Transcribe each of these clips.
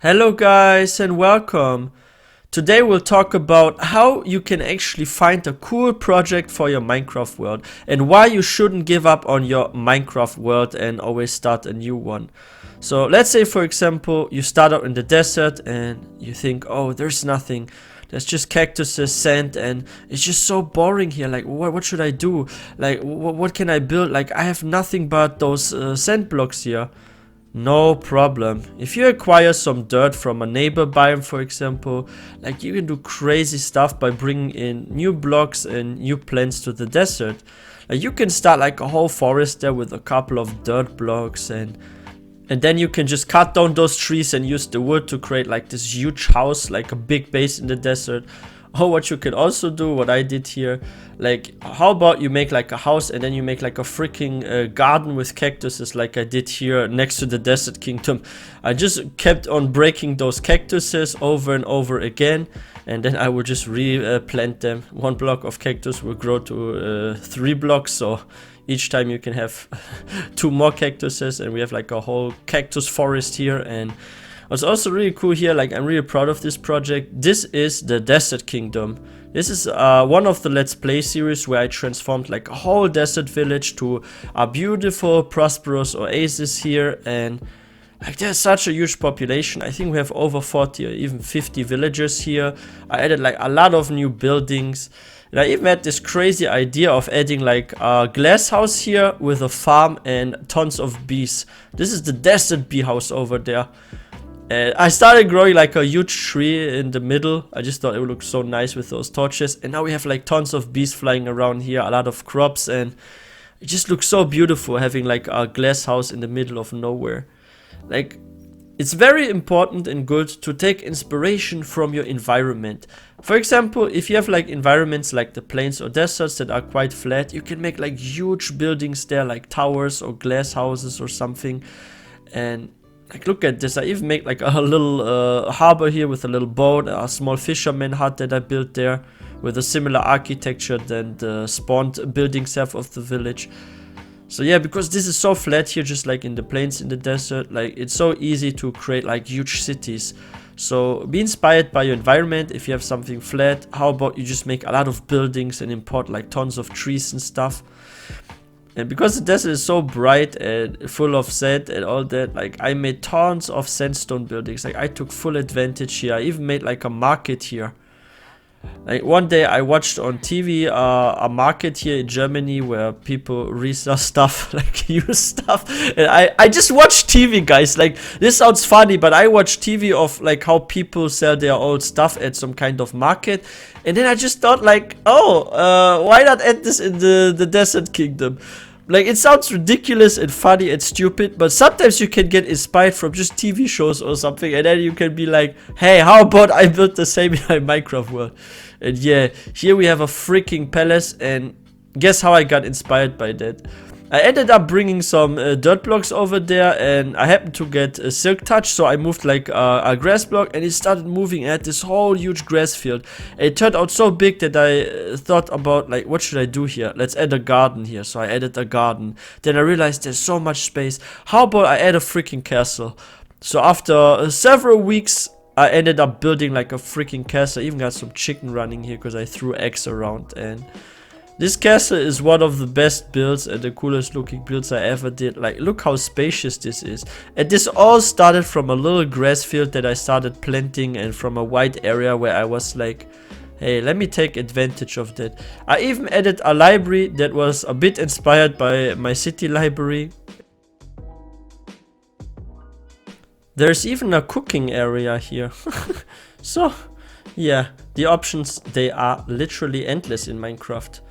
Hello guys and welcome. Today we'll talk about how you can actually find a cool project for your Minecraft world and why you shouldn't give up on your Minecraft world and always start a new one. So let's say for example you start out in the desert and you think, oh, there's nothing. There's just cactuses, sand, and it's just so boring here. Like, what should I do? Like, what can I build? Like, I have nothing but those sand blocks here. No problem. If you acquire some dirt from a neighbor biome, for example, like you can do crazy stuff by bringing in new blocks and new plants to the desert. Like you can start like a whole forest there with a couple of dirt blocks and then you can just cut down those trees and use the wood to create like this huge house, like a big base in the desert. Or what you can also do, what I did here, like how about you make like a house and then you make like a freaking garden with cactuses like I did here next to the desert kingdom. I just kept on breaking those cactuses over and over again, and then I would just replant them. One block of cactus will grow to 3 blocks, so each time you can have 2 more cactuses, and we have like a whole cactus forest here. And what's also really cool here, like I'm really proud of this project. This is the Desert Kingdom. This is one of the Let's Play series where I transformed like a whole desert village to a beautiful, prosperous oasis here. And like there's such a huge population. I think we have over 40 or even 50 villagers here. I added like a lot of new buildings. And I even had this crazy idea of adding like a glass house here with a farm and tons of bees. This is the desert bee house over there. And I started growing like a huge tree in the middle. I just thought it would look so nice with those torches. And now we have like tons of bees flying around here, a lot of crops, and it just looks so beautiful having like a glass house in the middle of nowhere. Like, it's very important and good to take inspiration from your environment. For example, if you have like environments like the plains or deserts that are quite flat, you can make like huge buildings there, like towers or glass houses or something. And like, look at this. I even made like a little harbor here with a little boat, a small fisherman hut that I built there with a similar architecture than the spawned buildings have of the village. So yeah, because this is so flat here, just like in the plains, in the desert, like it's so easy to create like huge cities. So be inspired by your environment. If you have something flat, how about you just make a lot of buildings and import like tons of trees and stuff. And because the desert is so bright and full of sand and all that, like I made tons of sandstone buildings. Like I took full advantage here. I even made like a market here. Like one day I watched on TV a market here in Germany where people resell stuff, like used stuff. And I just watch TV, guys. Like this sounds funny, but I watch TV of like how people sell their old stuff at some kind of market. And then I just thought like, oh, why not add this in the Desert Kingdom? Like, it sounds ridiculous and funny and stupid, but sometimes you can get inspired from just TV shows or something, and then you can be like, hey, how about I build the same in my Minecraft world? And yeah, here we have a freaking palace, and guess how I got inspired by that? I ended up bringing some dirt blocks over there, and I happened to get a silk touch, so I moved like a grass block, and it started moving at this whole huge grass field. And it turned out so big that I thought about like, what should I do here? Let's add a garden here. So I added a garden. Then I realized there's so much space. How about I add a freaking castle? So after several weeks, I ended up building like a freaking castle. I even got some chicken running here because I threw eggs around. And this castle is one of the best builds and the coolest looking builds I ever did. Like, look how spacious this is. And this all started from a little grass field that I started planting, and from a wide area where I was like, hey, let me take advantage of that. I even added a library that was a bit inspired by my city library. There's even a cooking area here. So, yeah, the options, they are literally endless in Minecraft.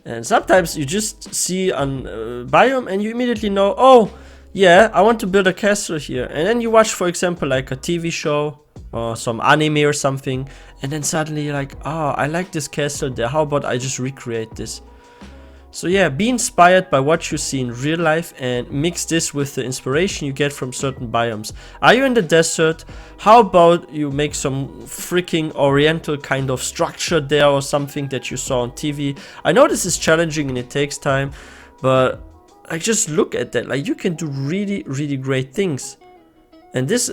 And sometimes you just see a biome and you immediately know, oh, yeah, I want to build a castle here. And then you watch, for example, like a TV show or some anime or something. And then suddenly you're like, oh, I like this castle there. How about I just recreate this? So yeah, be inspired by what you see in real life and mix this with the inspiration you get from certain biomes. Are you in the desert? How about you make some freaking oriental kind of structure there or something that you saw on TV? I know this is challenging and it takes time, but like just look at that. Like you can do really, really great things. And this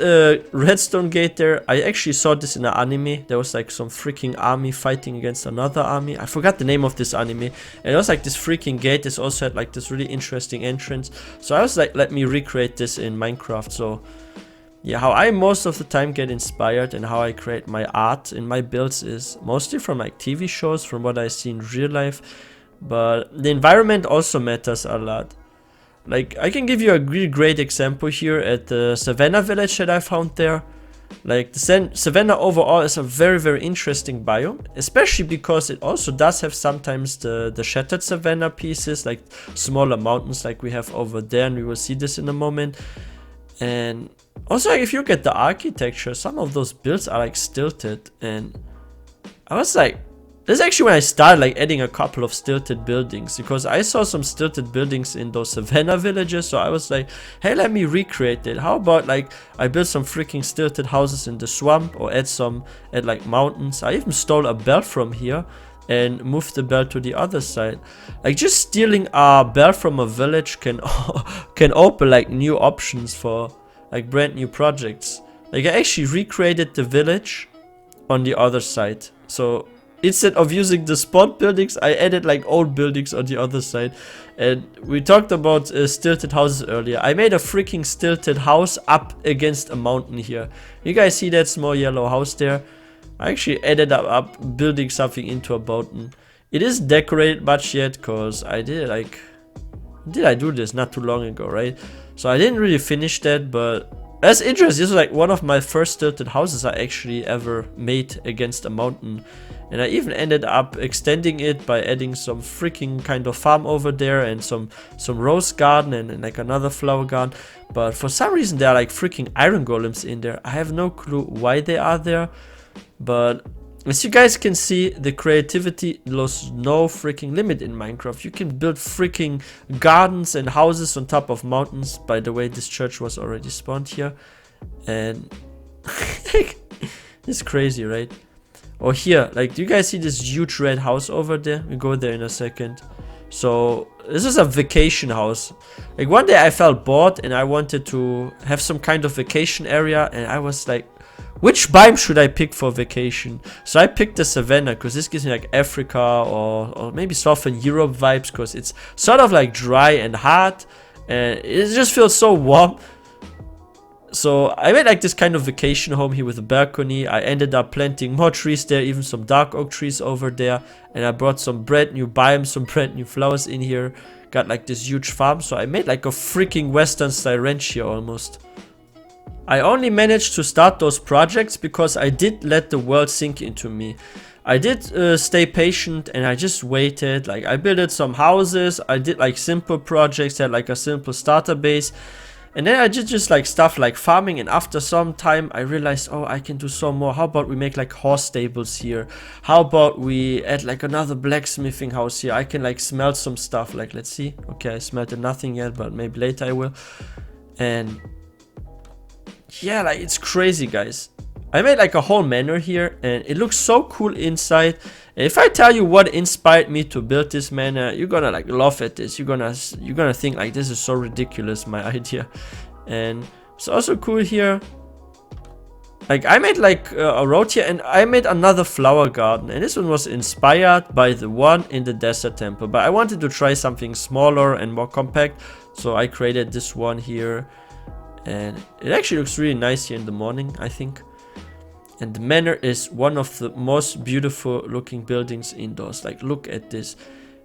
redstone gate there, I actually saw this in an anime. There was like some freaking army fighting against another army. I forgot the name of this anime. And it was like this freaking gate. This also had like this really interesting entrance. So I was like, let me recreate this in Minecraft. So yeah, how I most of the time get inspired and how I create my art in my builds is mostly from like TV shows, from what I see in real life. But the environment also matters a lot. Like, I can give you a really great example here at the Savannah village that I found there. Like, the Savannah overall is a very, very interesting biome, especially because it also does have sometimes the shattered Savannah pieces, like smaller mountains like we have over there, and we will see this in a moment. And also, like, if you look at the architecture, some of those builds are like stilted, and I was like, this is actually when I started like adding a couple of stilted buildings, because I saw some stilted buildings in those Savannah villages. So I was like, hey, let me recreate it. How about like I build some freaking stilted houses in the swamp, or add like mountains. I even stole a bell from here and moved the bell to the other side. Like, just stealing a bell from a village can can open like new options for like brand new projects. Like, I actually recreated the village on the other side. So instead of using the spawn buildings, I added like old buildings on the other side. And we talked about stilted houses earlier. I made a freaking stilted house up against a mountain here. You guys see that small yellow house there? I actually ended up building something into a mountain. It isn't decorated much yet, because I did I do this not too long ago, right? So I didn't really finish that, but that's interesting. This was like one of my first stilted houses I actually ever made against a mountain. And I even ended up extending it by adding some freaking kind of farm over there, and some rose garden, and like another flower garden. But for some reason there are like freaking iron golems in there. I have no clue why they are there. But as you guys can see, the creativity knows no freaking limit in Minecraft. You can build freaking gardens and houses on top of mountains. By the way, this church was already spawned here. And it's crazy, right? Or here, like, do you guys see this huge red house over there? We go there in a second. So this is a vacation house. Like, one day I felt bored and I wanted to have some kind of vacation area, and I was like, which biome should I pick for vacation? So I picked the Savannah, because this gives me like Africa or maybe Southern Europe vibes, because it's sort of like dry and hot, and it just feels so warm. So I made like this kind of vacation home here with a balcony. I ended up planting more trees there, even some dark oak trees over there. And I brought some brand new biomes, some brand new flowers in here. Got like this huge farm. So I made like a freaking Western style ranch here almost. I only managed to start those projects because I did let the world sink into me. I did stay patient, and I just waited. Like, I built some houses. I did like simple projects, had like a simple starter base. And then I did just like stuff like farming, and after some time I realized, oh, I can do some more. How about we make like horse stables here? How about we add like another blacksmithing house here? I can like smelt some stuff. Like, let's see. Okay, I smelted nothing yet, but maybe later I will. And yeah, like, it's crazy, guys. I made like a whole manor here, and it looks so cool inside. And if I tell you what inspired me to build this manor, you're gonna like laugh at this. You're gonna think like, this is so ridiculous, my idea. And it's also cool here. Like, I made like a road here, and I made another flower garden, and this one was inspired by the one in the desert temple. But I wanted to try something smaller and more compact, so I created this one here. And it actually looks really nice here in the morning, I think. And the manor is one of the most beautiful looking buildings indoors. Like, look at this.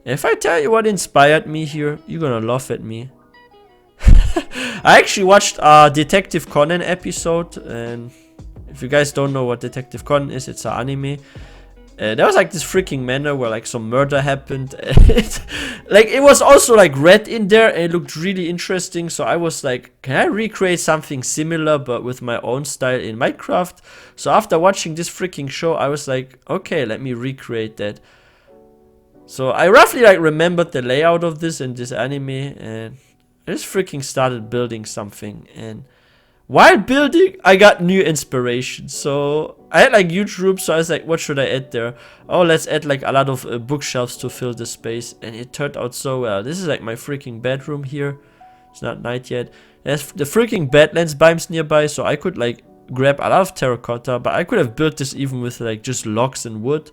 And if I tell you what inspired me here, you're gonna laugh at me. I actually watched a Detective Conan episode, and if you guys don't know what Detective Conan is, it's an anime. There was like this freaking manor where like some murder happened. Like, it was also like red in there, and it looked really interesting. So I was like, can I recreate something similar but with my own style in Minecraft? So after watching this freaking show, I was like, okay, let me recreate that. So I roughly like remembered the layout of this in this anime, and I just freaking started building something. And while building, I got new inspiration. So I had like huge rooms, so I was like, what should I add there? Oh, let's add like a lot of bookshelves to fill the space. And it turned out so well. This is like my freaking bedroom here. It's not night yet. There's the freaking Badlands biomes nearby, so I could like grab a lot of terracotta, but I could have built this even with like just logs and wood.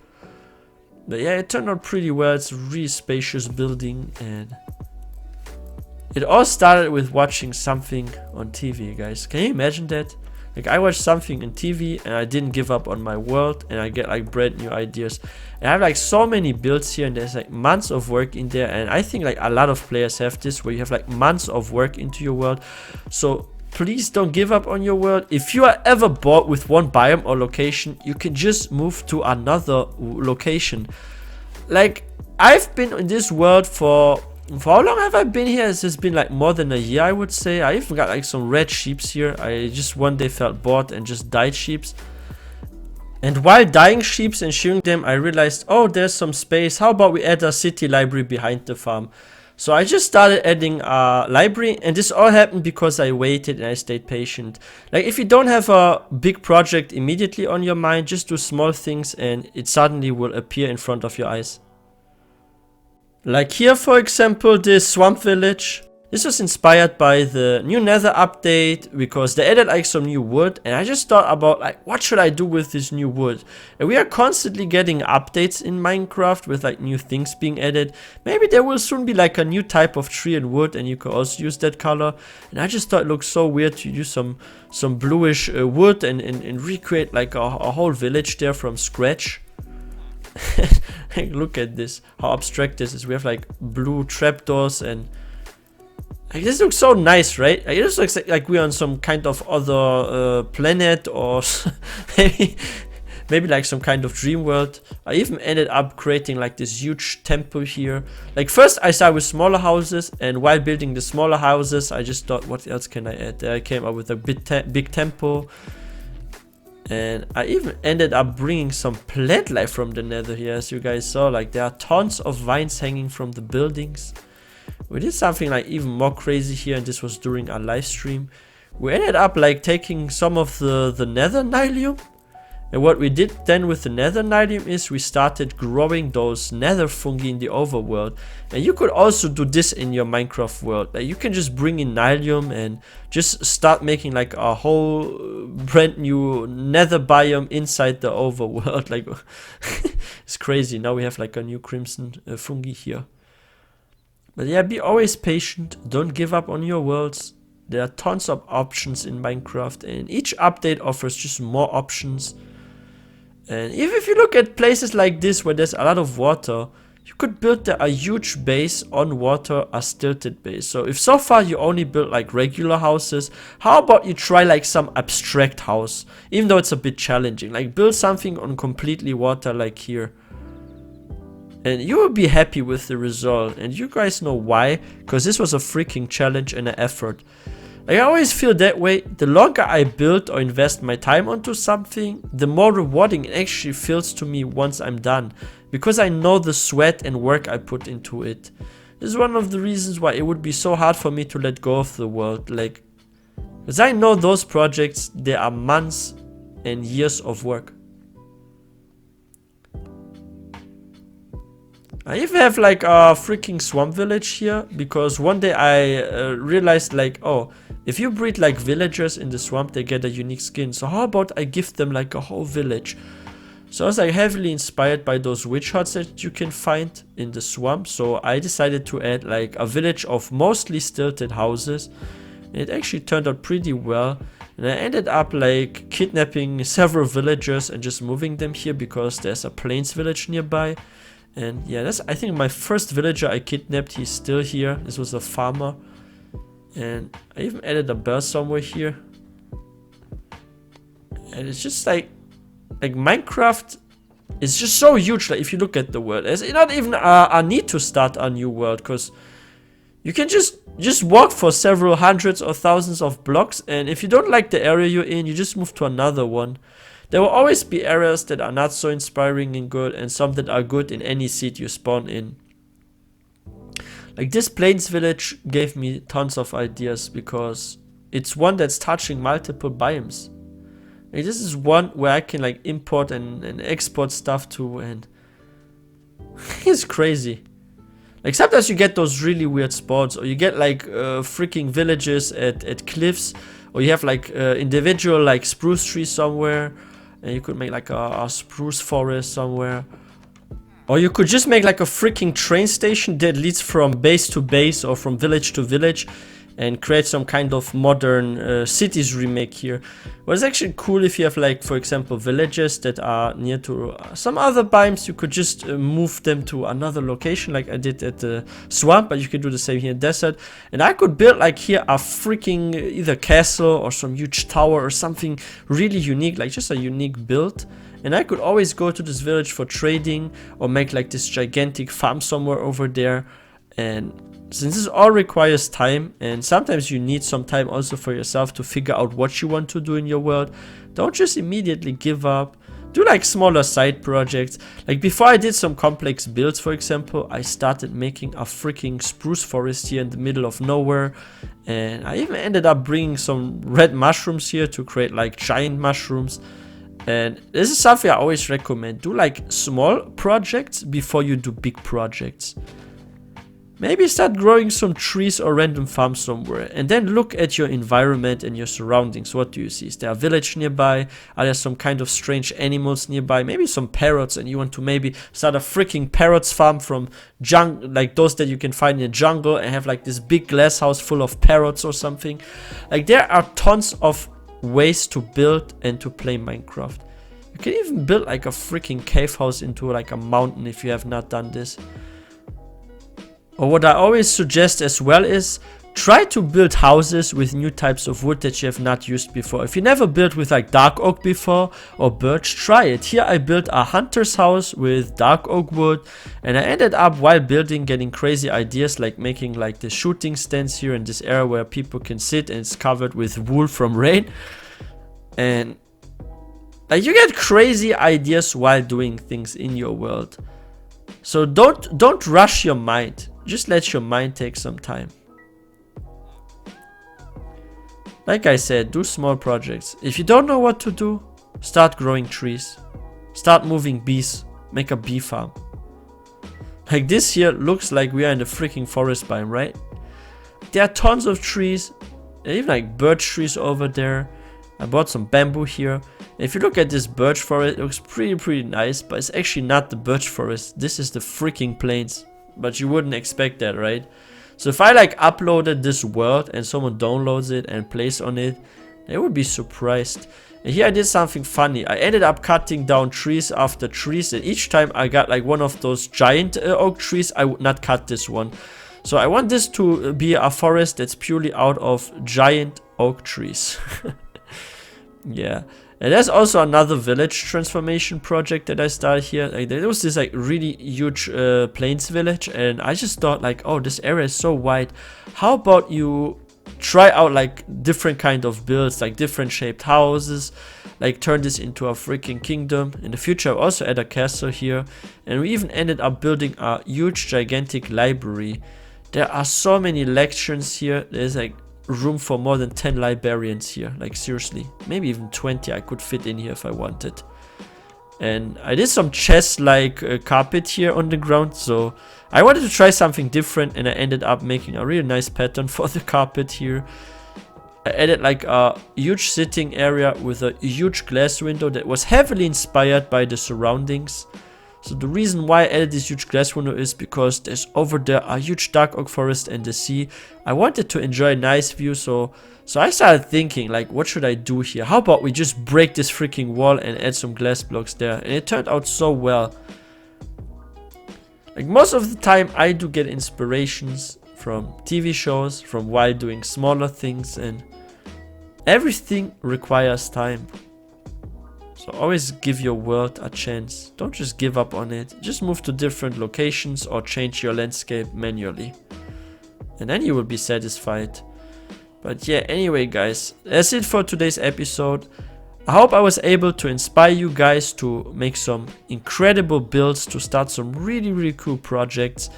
But yeah, it turned out pretty well. It's a really spacious building, and it all started with watching something on TV, guys. Can you imagine that? Like, I watched something on TV and I didn't give up on my world, and I get like brand new ideas. And I have like so many builds here, and there's like months of work in there, and I think like a lot of players have this, where you have like months of work into your world. So please don't give up on your world. If you are ever bored with one biome or location, you can just move to another location. Like, I've been in this world for how long have I been here? It's just been like more than a year, I would say. I even got like some red sheeps here. I just one day felt bored and just dyed sheeps. And while dyeing sheeps and shearing them, I realized, oh, there's some space. How about we add a city library behind the farm? So I just started adding a library, and this all happened because I waited and I stayed patient. Like, if you don't have a big project immediately on your mind, just do small things and it suddenly will appear in front of your eyes. Like here, for example, this swamp village. This was inspired by the new Nether update, because they added like some new wood, and I just thought about like, what should I do with this new wood? And we are constantly getting updates in Minecraft with like new things being added. Maybe there will soon be like a new type of tree and wood, and you can also use that color. And I just thought it looked so weird to use some bluish wood and recreate like a whole village there from scratch. Look at this, how abstract this is. We have like blue trapdoors, and like, this looks so nice, right? Like, it just looks like we're on some kind of other planet, or maybe like some kind of dream world. I even ended up creating like this huge temple here. Like, first I started with smaller houses, and while building the smaller houses, I just thought, what else can I add? There I came up with a big temple. And I even ended up bringing some plant life from the Nether here, as you guys saw. Like, there are tons of vines hanging from the buildings. We did something like even more crazy here, and this was during our live stream. We ended up like taking some of the Nether Nylium. And what we did then with the Nether Nylium is we started growing those Nether fungi in the overworld. And you could also do this in your Minecraft world. Like, you can just bring in Nylium and just start making like a whole brand new Nether biome inside the overworld. Like, it's crazy. Now we have like a new crimson fungi here. But yeah, be always patient. Don't give up on your worlds. There are tons of options in Minecraft, and each update offers just more options. And even if you look at places like this where there's a lot of water, you could build a huge base on water, a stilted base. So if so far you only built like regular houses, how about you try like some abstract house? Even though it's a bit challenging, like build something on completely water like here. And you will be happy with the result. And you guys know why? Because this was a freaking challenge and an effort. Like, I always feel that way. The longer I build or invest my time onto something, the more rewarding it actually feels to me once I'm done. Because I know the sweat and work I put into it. This is one of the reasons why it would be so hard for me to let go of the world. Like, because I know those projects, there are months and years of work. I even have like a freaking swamp village here, because one day I realized like, oh, if you breed like villagers in the swamp, they get a unique skin. So how about I give them like a whole village? So I was like heavily inspired by those witch huts that you can find in the swamp. So I decided to add like a village of mostly stilted houses. And it actually turned out pretty well. And I ended up like kidnapping several villagers and just moving them here, because there's a plains village nearby. And yeah, that's, I think, my first villager I kidnapped. He's still here. This was a farmer. And I even added a bell somewhere here. And it's just like Minecraft is just so huge. Like, if you look at the world, there's not even a need to start a new world, because you can just walk for several hundreds or thousands of blocks, and if you don't like the area you're in, you just move to another one. There will always be areas that are not so inspiring and good, and some that are good in any seed you spawn in. Like, this plains village gave me tons of ideas, because it's one that's touching multiple biomes. Like, this is one where I can like import and export stuff to, and it's crazy. Like sometimes you get those really weird spots, or you get like freaking villages at cliffs, or you have like individual like spruce trees somewhere, and you could make like a spruce forest somewhere. Or you could just make like a freaking train station that leads from base to base or from village to village, and create some kind of modern cities remake here. But it's actually cool if you have like, for example, villages that are near to some other biomes. You could just move them to another location like I did at the swamp, but you could do the same here in desert. And I could build like here a freaking either castle or some huge tower or something really unique, like just a unique build. And I could always go to this village for trading or make like this gigantic farm somewhere over there. And since this all requires time, and sometimes you need some time also for yourself to figure out what you want to do in your world, don't just immediately give up. Do like smaller side projects. Like before I did some complex builds, for example, I started making a freaking spruce forest here in the middle of nowhere. And I even ended up bringing some red mushrooms here to create like giant mushrooms. And this is something I always recommend. Do like small projects before you do big projects. Maybe start growing some trees or random farms somewhere, and then look at your environment and your surroundings. What do you see? Is there a village nearby? Are there some kind of strange animals nearby? Maybe some parrots, and you want to maybe start a freaking parrots farm from like those that you can find in the jungle, and have like this big glass house full of parrots or something. Like there are tons of ways to build and to play Minecraft. You can even build like a freaking cave house into like a mountain if you have not done this. Or what I always suggest as well is try to build houses with new types of wood that you have not used before. If you never built with like dark oak before or birch, try it. Here I built a hunter's house with dark oak wood, and I ended up while building getting crazy ideas like making like the shooting stands here in this area where people can sit, and it's covered with wool from rain. And like you get crazy ideas while doing things in your world. So don't rush your mind. Just let your mind take some time. Like I said, do small projects. If you don't know what to do, start growing trees. Start moving bees. Make a bee farm. Like this here looks like we are in the freaking forest biome, right? There are tons of trees. Even like birch trees over there. I bought some bamboo here. If you look at this birch forest, it looks pretty nice, but it's actually not the birch forest. This is the freaking plains. But you wouldn't expect that, right? So if I like uploaded this world and someone downloads it and plays on it, they would be surprised. And here I did something funny. I ended up cutting down trees after trees, and each time I got like one of those giant oak trees, I would not cut this one. So I want this to be a forest that's purely out of giant oak trees. Yeah. And there's also another village transformation project that I started here. Like, there was this like really huge plains village, and I just thought like, oh, this area is so wide. How about you try out like different kind of builds, like different shaped houses, like turn this into a freaking kingdom. In the future, I also add a castle here, and we even ended up building a huge gigantic library. There are so many lections here. There's like room for more than 10 librarians here, like seriously, maybe even 20 I could fit in here if I wanted. And I did some chest like carpet here on the ground, so I wanted to try something different, and I ended up making a really nice pattern for the carpet here. I added like a huge sitting area with a huge glass window that was heavily inspired by the surroundings. So the reason why I added this huge glass window is because there's over there a huge dark oak forest and the sea. I wanted to enjoy a nice view, so I started thinking like, what should I do here? How about we just break this freaking wall and add some glass blocks there? And it turned out so well. Like most of the time I do get inspirations from TV shows, from while doing smaller things, and everything requires time. So always give your world a chance. Don't just give up on it. Just move to different locations or change your landscape manually. And then you will be satisfied. But yeah, anyway guys, that's it for today's episode. I hope I was able to inspire you guys to make some incredible builds, to start some really cool projects.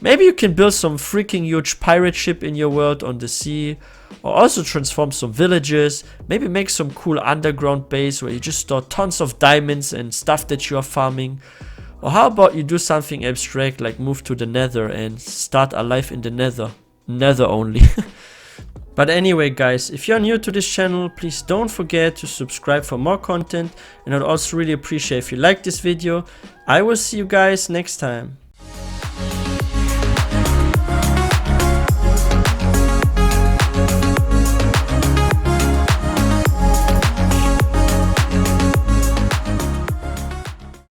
Maybe you can build some freaking huge pirate ship in your world on the sea, or also transform some villages. Maybe make some cool underground base where you just store tons of diamonds and stuff that you are farming. Or how about you do something abstract like move to the nether and start a life in the nether only. But anyway guys, if you're new to this channel, please don't forget to subscribe for more content, and I'd also really appreciate if you like this video. I will see you guys next time.